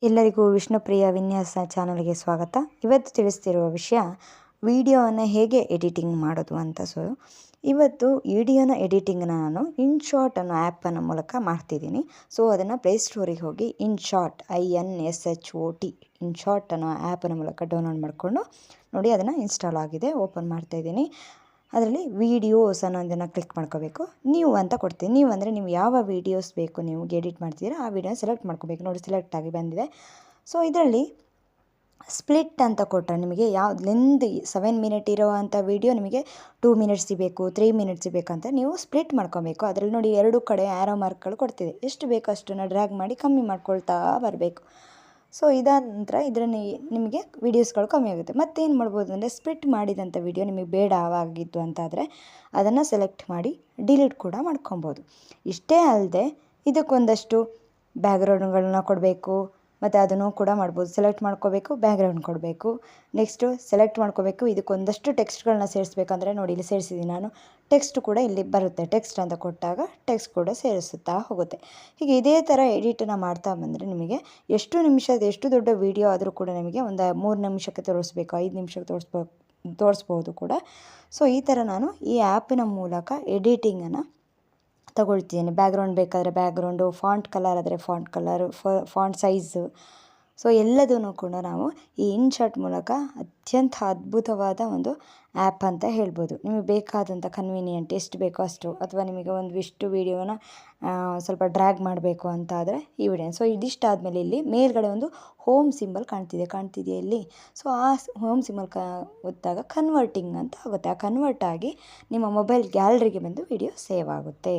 ಎಲ್ಲರಿಗೂ ವಿಷ್ಣುಪ್ರಿಯ ವಿನ್ಯಾಸ ಚಾನಲ್ಗೆ ಸ್ವಾಗತ. ಇವತ್ತು ತಿಳಿಸ್ತಿರುವ ವಿಷಯ ವಿಡಿಯೋವನ್ನು ಹೇಗೆ ಎಡಿಟಿಂಗ್ ಮಾಡೋದು ಅಂತ. ಇವತ್ತು ವಿಡಿಯೋನ ಎಡಿಟಿಂಗ್ನ ನಾನು ಇನ್ಶಾಟ್ ಅನ್ನೋ ಆ್ಯಪನ್ನು ಮೂಲಕ ಮಾಡ್ತಿದ್ದೀನಿ. ಅದನ್ನು ಪ್ಲೇಸ್ಟೋರಿಗೆ ಹೋಗಿ ಇನ್ಶಾಟ್ INSHOT ಇನ್ಶಾಟ್ ಅನ್ನೋ ಆ್ಯಪನ್ನು ಮೂಲಕ ಡೌನ್ಲೋಡ್ ಮಾಡಿಕೊಂಡು ನೋಡಿ, ಅದನ್ನು ಇನ್ಸ್ಟಾಲ್ ಆಗಿದೆ. ಓಪನ್ ಮಾಡ್ತಾಯಿದ್ದೀನಿ. ಅದರಲ್ಲಿ ವೀಡಿಯೋಸ್ ಅನ್ನೋದನ್ನು ಕ್ಲಿಕ್ ಮಾಡ್ಕೋಬೇಕು. ನೀವು ಅಂತ ಕೊಡ್ತೀನಿ. ನೀವು ಅಂದರೆ ನೀವು ಯಾವ ವೀಡಿಯೋಸ್ ಬೇಕು ನಿಮಗೆ ಎಡಿಟ್ ಮಾಡ್ತೀರಾ ಆ ವಿಡಿಯೋನ ಸೆಲೆಕ್ಟ್ ಮಾಡ್ಕೋಬೇಕು. ನೋಡಿ, ಸೆಲೆಕ್ಟ್ ಆಗಿ ಬಂದಿದೆ. ಇದರಲ್ಲಿ ಸ್ಪ್ಲಿಟ್ ಅಂತ ಕೊಟ್ಟರೆ ನಿಮಗೆ ಯಾವ್ದು ಲೆಂತ್ 7 ಮಿನಿಟ್ ಇರೋ ಅಂಥ ವೀಡಿಯೋ ನಿಮಗೆ 2 ಮಿನಿಟ್ಸ್ ಬೇಕು, 3 ಮಿನಿಟ್ಸ್ ಬೇಕಂತ ನೀವು ಸ್ಪ್ಲಿಟ್ ಮಾಡ್ಕೋಬೇಕು. ಅದರಲ್ಲಿ ನೋಡಿ, ಎರಡು ಕಡೆ ಆ್ಯರೋ ಮಾರ್ಕ್ಗಳು ಕೊಡ್ತಿದೆ. ಎಷ್ಟು ಬೇಕೋ ಅಷ್ಟನ್ನು ಡ್ರ್ಯಾಗ್ ಮಾಡಿ ಕಮ್ಮಿ ಮಾಡ್ಕೊಳ್ತಾ ಬರಬೇಕು. ಇದಾದ ನಂತರ ಇದರಲ್ಲಿ ನಿಮಗೆ ವೀಡಿಯೋಸ್ಗಳು ಕಮ್ಮಿ ಆಗುತ್ತೆ. ಮತ್ತೇನು ಮಾಡ್ಬೋದು ಅಂದರೆ, ಸ್ಪ್ಲಿಟ್ ಮಾಡಿದಂಥ ವೀಡಿಯೋ ನಿಮಗೆ ಬೇಡವಾಗಿತ್ತು ಅಂತಾದರೆ ಅದನ್ನು ಸೆಲೆಕ್ಟ್ ಮಾಡಿ ಡಿಲೀಟ್ ಕೂಡ ಮಾಡ್ಕೊಬೋದು. ಇಷ್ಟೇ ಅಲ್ಲದೆ ಇದಕ್ಕೊಂದಷ್ಟು ಬ್ಯಾಕ್ಗ್ರೌಂಡ್ಗಳನ್ನ ಕೊಡಬೇಕು, ಮತ್ತು ಅದನ್ನು ಕೂಡ ಮಾಡ್ಬೋದು. ಸೆಲೆಕ್ಟ್ ಮಾಡ್ಕೋಬೇಕು, ಬ್ಯಾಕ್ಗ್ರೌಂಡ್ ಕೊಡಬೇಕು. ನೆಕ್ಸ್ಟು ಸೆಲೆಕ್ಟ್ ಮಾಡ್ಕೋಬೇಕು. ಇದಕ್ಕೊಂದಷ್ಟು ಟೆಕ್ಸ್ಟ್ಗಳನ್ನ ಸೇರಿಸ್ಬೇಕಂದ್ರೆ ನೋಡಿ, ಇಲ್ಲಿ ಸೇರಿಸಿದ್ದೀನಿ ನಾನು. ಟೆಕ್ಸ್ಟ್ ಕೂಡ ಇಲ್ಲಿ ಬರುತ್ತೆ. ಟೆಕ್ಸ್ಟ್ ಅಂತ ಕೊಟ್ಟಾಗ ಟೆಕ್ಸ್ಟ್ ಕೂಡ ಸೇರಿಸುತ್ತಾ ಹೋಗುತ್ತೆ. ಹೀಗೆ ಇದೇ ಥರ ಎಡಿಟನ್ನು ಮಾಡ್ತಾ ಬಂದರೆ ನಿಮಗೆ ಎಷ್ಟು ನಿಮಿಷದ ಎಷ್ಟು ದೊಡ್ಡ ವೀಡಿಯೋ ಆದರೂ ಕೂಡ ನಿಮಗೆ ಒಂದು 3 ನಿಮಿಷಕ್ಕೆ ತೋರಿಸ್ಬೇಕು, 5 ನಿಮಿಷಕ್ಕೆ ತೋರಿಸ್ಬೋದು ಕೂಡ. ಈ ಥರ ನಾನು ಈ ಆ್ಯಪಿನ ಮೂಲಕ ಎಡಿಟಿಂಗನ್ನು ತಗೊಳ್ತಿದ್ದೀನಿ. ಬ್ಯಾಕ್ಗ್ರೌಂಡ್ ಬೇಕಾದರೆ ಬ್ಯಾಕ್ಗ್ರೌಂಡು, ಫಾಂಟ್ ಕಲರ್ ಆದರೆ ಫಾಂಟ್ ಕಲರು, ಫಾಂಟ್ ಸೈಜು, ಎಲ್ಲದನ್ನು ಕೂಡ ನಾವು ಈ ಇನ್ಶಾಟ್ ಮೂಲಕ ಅತ್ಯಂತ ಅದ್ಭುತವಾದ ಒಂದು ಆ್ಯಪ್ ಅಂತ ಹೇಳ್ಬೋದು. ನಿಮಗೆ ಬೇಕಾದಂಥ ಕನ್ವೀನಿಯೆಂಟ್ ಎಷ್ಟು ಬೇಕೋ ಅಷ್ಟು, ಅಥವಾ ನಿಮಗೆ ಒಂದಿಷ್ಟು ವೀಡಿಯೋನ ಸ್ವಲ್ಪ ಡ್ರ್ಯಾಗ್ ಮಾಡಬೇಕು ಅಂತ ಆದರೆ ಈ ವಿಡಿಯೋ. ಇದಿಷ್ಟಾದಮೇಲೆ ಇಲ್ಲಿ ಮೇಲ್ಗಡೆ ಒಂದು ಹೋಮ್ ಸಿಂಬಲ್ ಕಾಣ್ತಿದೆಯಾ ಇಲ್ಲಿ. ಆ ಹೋಮ್ ಸಿಂಬಲ್ ಒತ್ತಾಗ ಕನ್ವರ್ಟಿಂಗ್ ಅಂತ ಆಗುತ್ತೆ. ಆ ಕನ್ವರ್ಟ್ ಆಗಿ ನಿಮ್ಮ ಮೊಬೈಲ್ ಗ್ಯಾಲರಿಗೆ ಬಂದು ವಿಡಿಯೋ ಸೇವ್ ಆಗುತ್ತೆ.